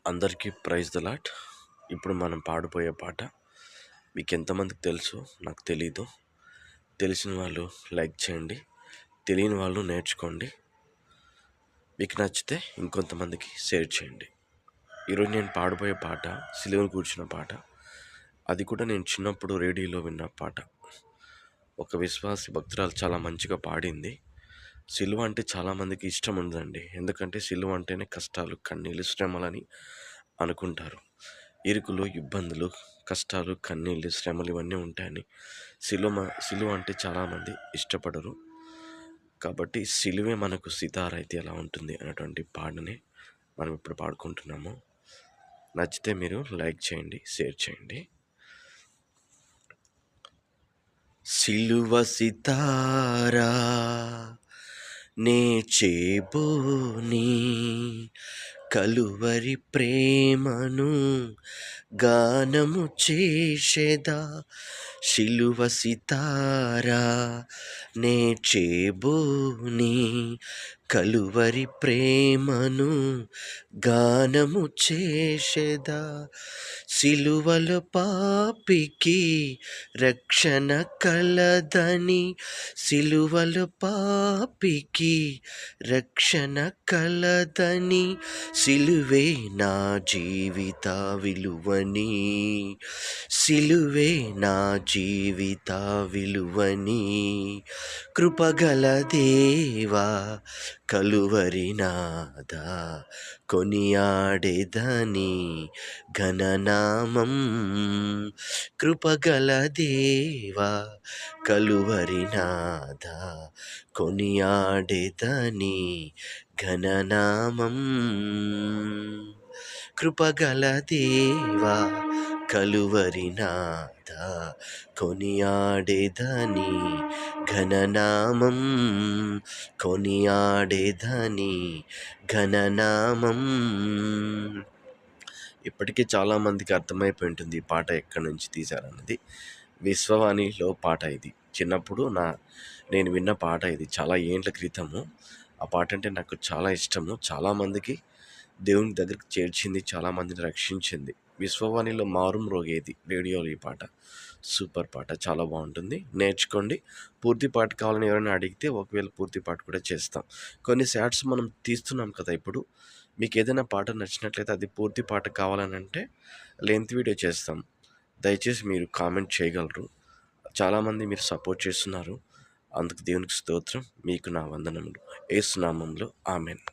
అందరికీ praise the lot. ఇప్పుడు మనం పాడిపోయే పాట మీకు ఎంతమందికి తెలుసు నాకు తెలీదు. తెలిసిన వాళ్ళు లైక్ చేయండి, తెలియని వాళ్ళు నేర్చుకోండి. మీకు నచ్చితే ఇంకొంతమందికి షేర్ చేయండి. ఈరోజు నేను పాడిపోయే పాట సిలువను కూర్చున్న పాట. అది కూడా నేను చిన్నప్పుడు రేడియోలో విన్న పాట. ఒక విశ్వాసి భక్తురాలు చాలా మంచిగా పాడింది. సిలువ అంటే చాలామందికి ఇష్టం ఉండదండి. ఎందుకంటే సిలువ అంటేనే కష్టాలు, కన్నీళ్ళు, శ్రమలని అనుకుంటారు. ఇరుకులు, ఇబ్బందులు, కష్టాలు, కన్నీళ్ళు, శ్రమలు ఇవన్నీ ఉంటాయని సిలువ అంటే చాలామంది ఇష్టపడరు. కాబట్టి సిలువే మనకు సితార అయితే ఎలా ఉంటుంది అనేటువంటి పాటని మనం ఇప్పుడు పాడుకుంటున్నాము. నచ్చితే మీరు లైక్ చేయండి, షేర్ చేయండి. సిలువ సితారా నే చేబోని కలువరి ప్రేమను గానము చేసేదా. సిలువ సితారా నే చేబోని కలువరి ప్రేమను గానము చేసేదా. సిలువలో పాపికి రక్షణ కలదని, సిలువలో పాపికి రక్షణ కలదని, సిలువే నా జీవిత విలువని, సిలువే నా జీవిత విలువని, కృపగల దేవా కలువరి నాదా కొనియాడేదని ఘననామం. కృపగల దేవా కలువరి నాదా కొనియాడేదని ఘననామం. కృపగల దేవా కలువరి నాదా కొనియాడేదని ఘననామం, కొనియాడేదని ఘననామం. ఇప్పటికీ చాలామందికి అర్థమైపోయి ఉంటుంది ఈ పాట ఎక్కడి నుంచి తీశారన్నది. విశ్వవాణిలో పాట ఇది. చిన్నప్పుడు నేను విన్న పాట ఇది, చాలా ఏండ్ల క్రితము. ఆ పాట అంటే నాకు చాలా ఇష్టము. చాలామందికి దేవుని దగ్గరికి చేర్చింది, చాలామందిని రక్షించింది. విశ్వవాణిలో మారుం రోగేది రేడియోలో ఈ పాట. సూపర్ పాట, చాలా బాగుంటుంది, నేర్చుకోండి. పూర్తి పాట కావాలని ఎవరైనా అడిగితే ఒకవేళ పూర్తి పాట కూడా చేస్తాం. కొన్ని షార్ట్స్ మనం తీస్తున్నాం కదా ఇప్పుడు. మీకు ఏదైనా పాట నచ్చినట్లయితే అది పూర్తి పాట కావాలని అంటే లెంత్ వీడియో చేస్తాం. దయచేసి మీరు కామెంట్ చేయగలరు. చాలామంది మీరు సపోర్ట్ చేస్తున్నారు, అందుకు దేవునికి స్తోత్రం. మీకు నా వందనములు. యేసు నామములో ఆమేన్.